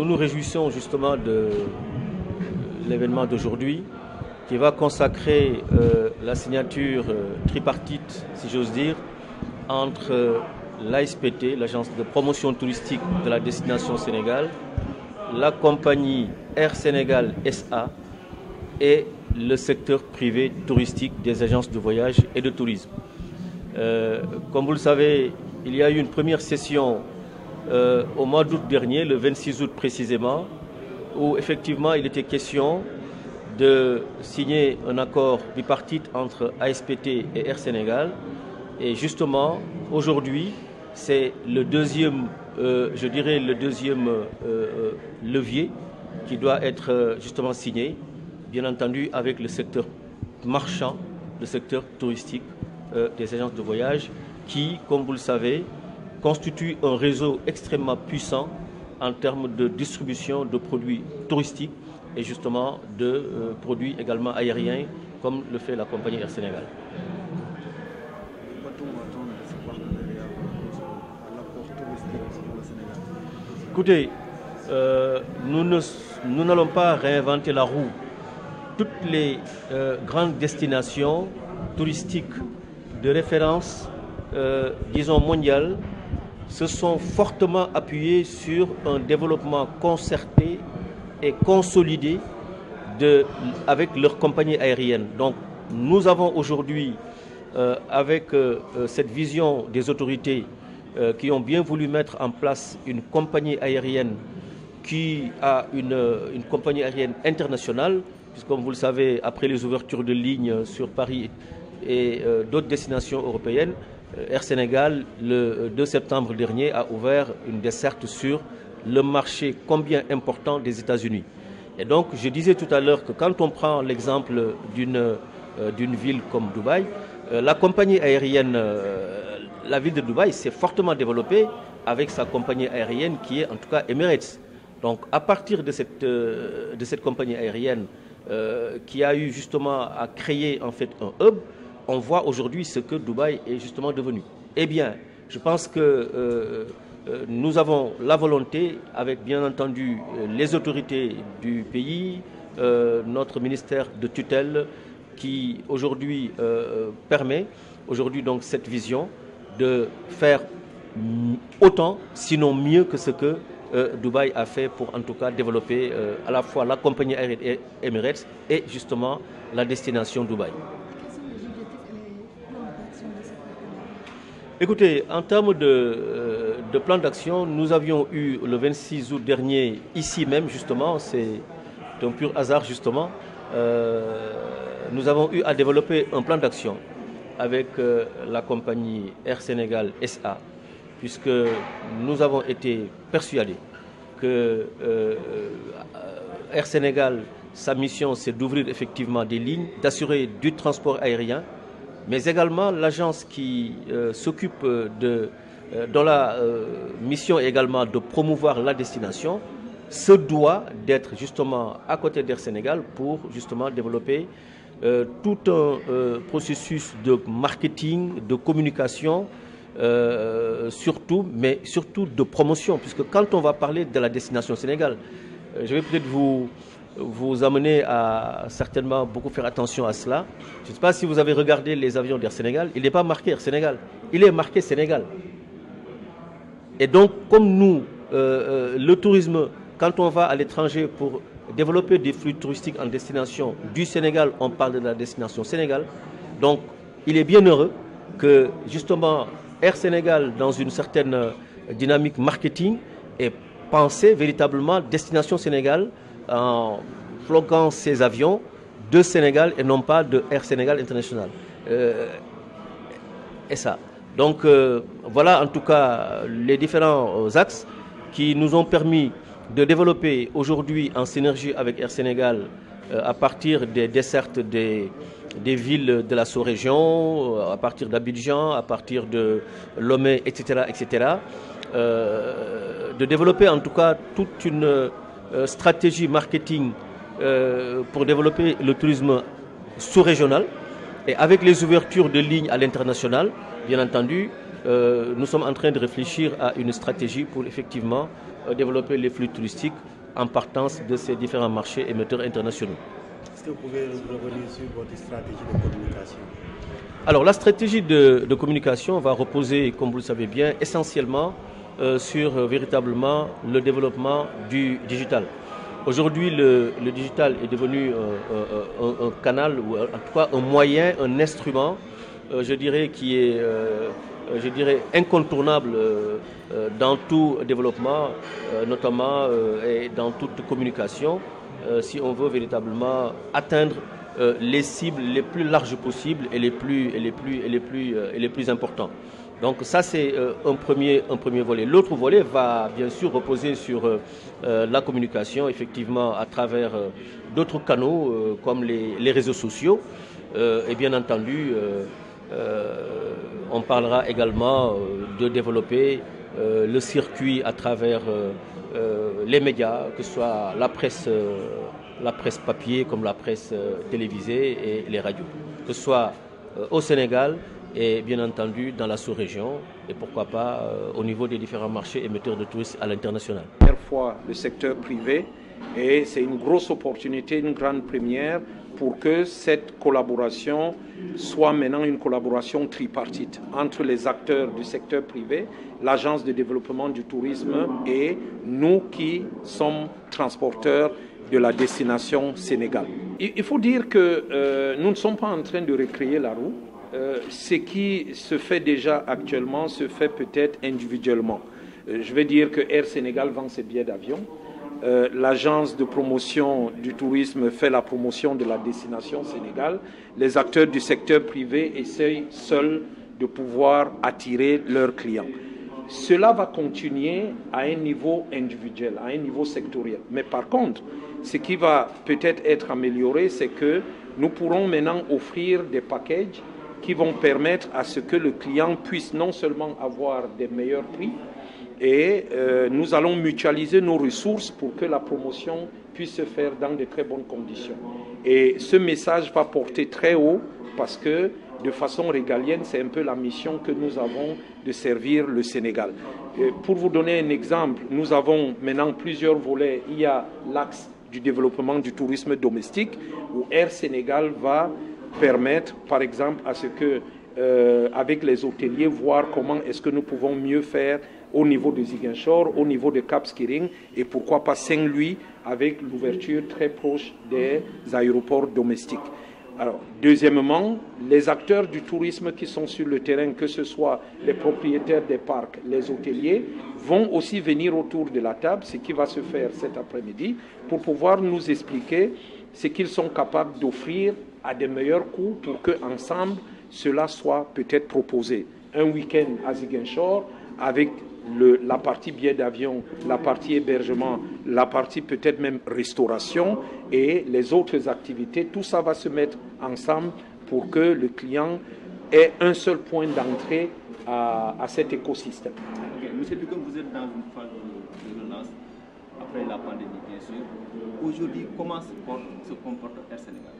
nous nous réjouissons justement de l'événement d'aujourd'hui qui va consacrer la signature tripartite, si j'ose dire, entre l'ASPT, l'agence de promotion touristique de la destination Sénégal, la compagnie Air Sénégal SA et le secteur privé touristique des agences de voyage et de tourisme. Comme vous le savez, il y a eu une première session au mois d'août dernier, le 26 août précisément, où effectivement il était question de signer un accord bipartite entre ASPT et Air Sénégal. Et justement, aujourd'hui, c'est le deuxième, je dirais, le deuxième levier qui doit être justement signé, bien entendu avec le secteur marchand, le secteur touristique des agences de voyage, qui, comme vous le savez, constitue un réseau extrêmement puissant en termes de distribution de produits touristiques et justement de produits également aériens, comme le fait la compagnie Air Sénégal. Écoutez, nous n'allons pas réinventer la roue. Toutes les grandes destinations touristiques de référence, disons mondiales, se sont fortement appuyées sur un développement concerté et consolidé avec leurs compagnies aériennes. Donc nous avons aujourd'hui, avec cette vision des autorités qui ont bien voulu mettre en place une compagnie aérienne qui a une compagnie aérienne internationale, puisque comme vous le savez, après les ouvertures de lignes sur Paris et d'autres destinations européennes, Air Sénégal, le 2 septembre dernier, a ouvert une desserte sur le marché combien important des États-Unis. Et donc, je disais tout à l'heure que quand on prend l'exemple d'une ville comme Dubaï, la compagnie aérienne, la ville de Dubaï s'est fortement développée avec sa compagnie aérienne qui est en tout cas Emirates. Donc, à partir de cette compagnie aérienne qui a eu justement à créer en fait un hub, on voit aujourd'hui ce que Dubaï est justement devenu. Eh bien, je pense que nous avons la volonté, avec bien entendu les autorités du pays, notre ministère de tutelle, qui aujourd'hui permet aujourd'hui donc cette vision de faire autant, sinon mieux que ce que Dubaï a fait pour en tout cas développer à la fois la compagnie aérienne Emirates et justement la destination Dubaï. Écoutez, en termes de plan d'action, nous avions eu le 26 août dernier, ici même justement, c'est un pur hasard justement, nous avons eu à développer un plan d'action avec la compagnie Air Sénégal SA, puisque nous avons été persuadés que Air Sénégal, sa mission c'est d'ouvrir effectivement des lignes, d'assurer du transport aérien, mais également l'agence qui s'occupe dont la mission est également de promouvoir la destination, se doit d'être justement à côté d'Air Sénégal pour justement développer tout un processus de marketing, de communication, surtout, mais surtout de promotion, puisque quand on va parler de la destination Sénégal, je vais peut-être vous amener à certainement beaucoup faire attention à cela. Je ne sais pas si vous avez regardé les avions d'Air Sénégal, il n'est pas marqué Air Sénégal, il est marqué Sénégal. Et donc, comme nous, le tourisme, quand on va à l'étranger pour développer des flux touristiques en destination du Sénégal, on parle de la destination Sénégal. Donc, il est bien heureux que justement Air Sénégal, dans une certaine dynamique marketing, ait pensé véritablement destination Sénégal en floquant ses avions de Sénégal et non pas de Air Sénégal International. Et ça. Donc voilà en tout cas les différents axes qui nous ont permis de développer aujourd'hui en synergie avec Air Sénégal à partir des dessertes des villes de la sous-région, à partir d'Abidjan, à partir de Lomé, etc., etc., de développer en tout cas toute une stratégie marketing pour développer le tourisme sous-régional. Et avec les ouvertures de lignes à l'international, bien entendu, nous sommes en train de réfléchir à une stratégie pour effectivement développer les flux touristiques en partance de ces différents marchés émetteurs internationaux. Est-ce que vous pouvez revenir sur votre stratégie de communication? Alors la stratégie de communication va reposer, comme vous le savez bien, essentiellement sur véritablement le développement du digital. Aujourd'hui, le digital est devenu un canal, ou en tout cas un moyen, un instrument, je dirais, qui est incontournable dans tout développement, notamment et dans toute communication, si on veut véritablement atteindre les cibles les plus larges possibles et les plus importants. Donc ça c'est un premier volet. L'autre volet va bien sûr reposer sur la communication, effectivement à travers d'autres canaux comme les réseaux sociaux. Et bien entendu, on parlera également de développer le circuit à travers les médias, que ce soit la presse papier comme la presse télévisée et les radios, que ce soit au Sénégal et bien entendu dans la sous-région et pourquoi pas au niveau des différents marchés émetteurs de touristes à l'international. Première fois le secteur privé et c'est une grosse opportunité, une grande première pour que cette collaboration soit maintenant une collaboration tripartite entre les acteurs du secteur privé, l'Agence de développement du tourisme et nous qui sommes transporteurs de la destination Sénégal. Il faut dire que nous ne sommes pas en train de recréer la roue. Ce qui se fait déjà actuellement se fait peut-être individuellement. Je vais dire que Air Sénégal vend ses billets d'avion. L'agence de promotion du tourisme fait la promotion de la destination Sénégal. Les acteurs du secteur privé essayent seuls de pouvoir attirer leurs clients. Cela va continuer à un niveau individuel, à un niveau sectoriel. Mais par contre, ce qui va peut-être être amélioré, c'est que nous pourrons maintenant offrir des packages qui vont permettre à ce que le client puisse non seulement avoir des meilleurs prix, et nous allons mutualiser nos ressources pour que la promotion puisse se faire dans de très bonnes conditions. Et ce message va porter très haut parce que de façon régalienne, c'est un peu la mission que nous avons de servir le Sénégal. Pour vous donner un exemple, nous avons maintenant plusieurs volets. Il y a l'axe du développement du tourisme domestique où Air Sénégal va permettre, par exemple, à ce que, avec les hôteliers, voir comment est-ce que nous pouvons mieux faire au niveau de Ziguinchor, au niveau de Cap Skirring et pourquoi pas Saint-Louis avec l'ouverture très proche des aéroports domestiques. Alors, deuxièmement, les acteurs du tourisme qui sont sur le terrain, que ce soit les propriétaires des parcs, les hôteliers, vont aussi venir autour de la table, ce qui va se faire cet après-midi, pour pouvoir nous expliquer ce qu'ils sont capables d'offrir à des meilleurs coûts pour qu'ensemble, cela soit peut-être proposé. Un week-end à Ziguinchor avec la partie billet d'avion, la partie hébergement, la partie peut-être même restauration et les autres activités, tout ça va se mettre ensemble pour que le client ait un seul point d'entrée à cet écosystème. Okay. Monsieur Ducom, vous êtes dans une phase de relance après la pandémie, bien sûr. Aujourd'hui, comment se comporte Air Sénégal?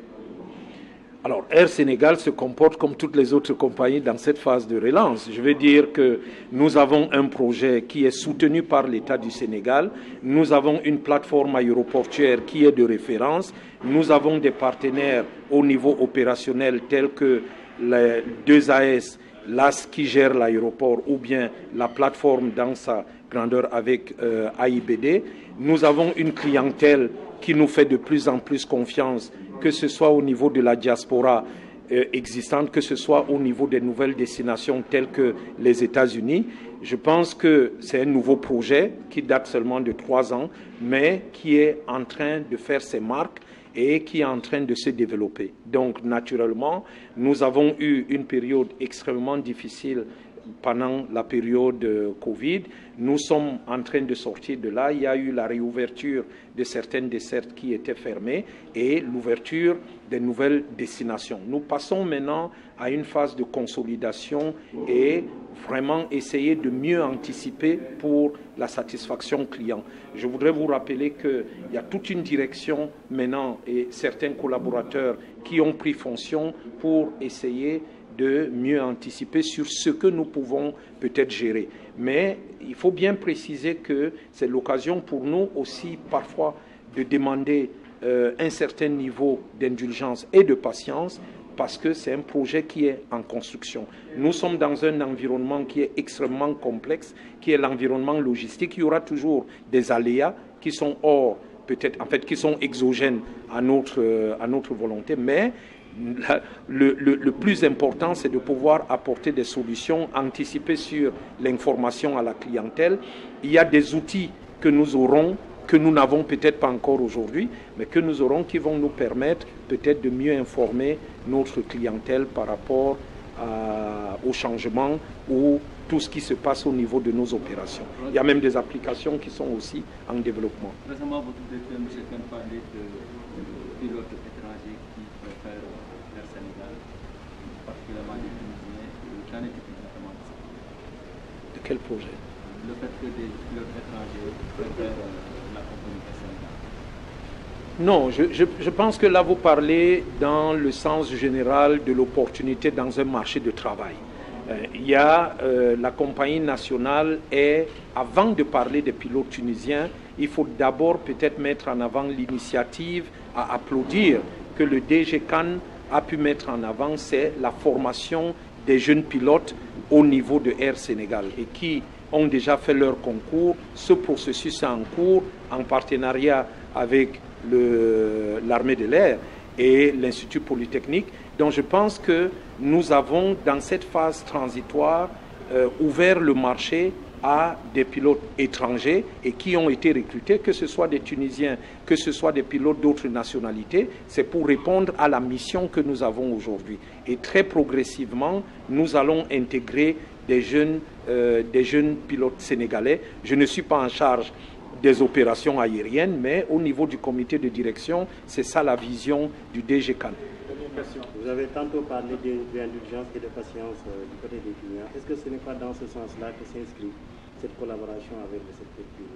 Alors, Air Sénégal se comporte comme toutes les autres compagnies dans cette phase de relance. Je veux dire que nous avons un projet qui est soutenu par l'État du Sénégal. Nous avons une plateforme aéroportuaire qui est de référence. Nous avons des partenaires au niveau opérationnel tels que les 2AS, l'AS qui gère l'aéroport ou bien la plateforme dans sa grandeur avec AIBD. Nous avons une clientèle qui nous fait de plus en plus confiance, que ce soit au niveau de la diaspora existante, que ce soit au niveau des nouvelles destinations telles que les États-Unis. Je pense que c'est un nouveau projet qui date seulement de 3 ans, mais qui est en train de faire ses marques et qui est en train de se développer. Donc, naturellement, nous avons eu une période extrêmement difficile pendant la période Covid. Nous sommes en train de sortir de là. Il y a eu la réouverture de certaines dessertes qui étaient fermées et l'ouverture des nouvelles destinations. Nous passons maintenant à une phase de consolidation et vraiment essayer de mieux anticiper pour la satisfaction client. Je voudrais vous rappeler qu'il y a toute une direction maintenant et certains collaborateurs qui ont pris fonction pour essayer de mieux anticiper sur ce que nous pouvons peut-être gérer. Mais il faut bien préciser que c'est l'occasion pour nous aussi parfois de demander un certain niveau d'indulgence et de patience parce que c'est un projet qui est en construction. Nous sommes dans un environnement qui est extrêmement complexe, qui est l'environnement logistique. Il y aura toujours des aléas qui sont hors, peut-être, en fait, qui sont exogènes à notre volonté, mais le plus important, c'est de pouvoir apporter des solutions, anticiper sur l'information à la clientèle. Il y a des outils que nous aurons, que nous n'avons peut-être pas encore aujourd'hui, mais que nous aurons qui vont nous permettre peut-être de mieux informer notre clientèle par rapport au changement ou tout ce qui se passe au niveau de nos opérations. Il y a même des applications qui sont aussi en développement. Récemment, votre directeur, M. Kane, parlait de pilotes étrangers qui préfèrent Air Sénégal, particulièrement des Tunisiens. Qu'en est-il exactement de ça? De quel projet? Le fait que des pilotes étrangers préfèrent la compagnie Air Sénégal. Non, je pense que là, vous parlez dans le sens général de l'opportunité dans un marché de travail. Il y a la compagnie nationale et avant de parler des pilotes tunisiens, il faut d'abord peut-être mettre en avant l'initiative à applaudir que le DG Kane a pu mettre en avant, c'est la formation des jeunes pilotes au niveau de Air Sénégal et qui ont déjà fait leur concours. Ce processus est en cours en partenariat avec l'armée de l'air et l'Institut Polytechnique. Donc je pense que nous avons dans cette phase transitoire ouvert le marché à des pilotes étrangers et qui ont été recrutés, que ce soit des Tunisiens, que ce soit des pilotes d'autres nationalités. C'est pour répondre à la mission que nous avons aujourd'hui. Et très progressivement, nous allons intégrer des jeunes pilotes sénégalais. Je ne suis pas en charge des opérations aériennes, mais au niveau du comité de direction, c'est ça la vision du DG Kane. Vous avez tantôt parlé d'indulgence et de patience du côté des clients. Est-ce que ce n'est pas dans ce sens-là que s'inscrit cette collaboration avec le secteur privé?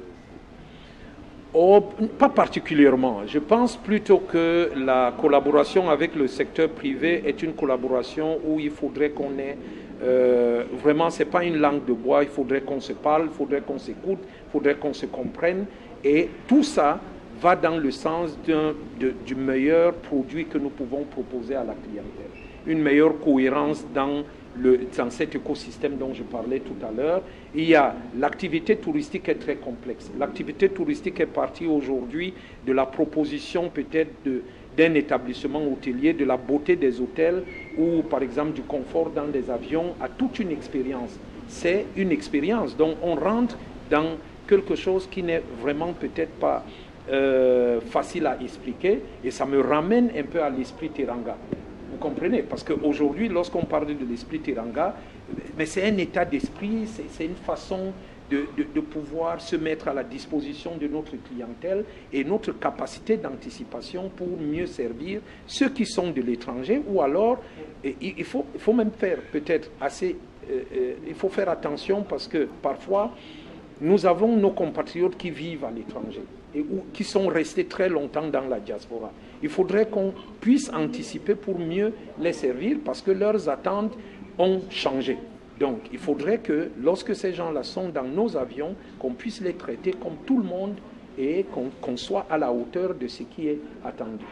Oh, pas particulièrement. Je pense plutôt que la collaboration avec le secteur privé est une collaboration où il faudrait qu'on ait vraiment, c'est pas une langue de bois, il faudrait qu'on se parle, il faudrait qu'on s'écoute, il faudrait qu'on se comprenne. Et tout ça va dans le sens du meilleur produit que nous pouvons proposer à la clientèle. Une meilleure cohérence dans cet écosystème dont je parlais tout à l'heure. Il y a l'activité touristique est très complexe. L'activité touristique est partie aujourd'hui de la proposition peut-être d'un établissement hôtelier, de la beauté des hôtels ou par exemple du confort dans des avions à toute une expérience. C'est une expérience. Donc on rentre dans quelque chose qui n'est vraiment peut-être pas facile à expliquer et ça me ramène un peu à l'esprit Teranga. Vous comprenez? Parce qu'aujourd'hui, lorsqu'on parle de l'esprit Teranga, mais c'est un état d'esprit, c'est une façon de pouvoir se mettre à la disposition de notre clientèle et notre capacité d'anticipation pour mieux servir ceux qui sont de l'étranger ou alors il faut même faire peut-être assez, il faut faire attention parce que parfois nous avons nos compatriotes qui vivent à l'étranger et qui sont restés très longtemps dans la diaspora. Il faudrait qu'on puisse anticiper pour mieux les servir parce que leurs attentes ont changé. Donc, il faudrait que lorsque ces gens-là sont dans nos avions, qu'on puisse les traiter comme tout le monde et qu'on soit à la hauteur de ce qui est attendu.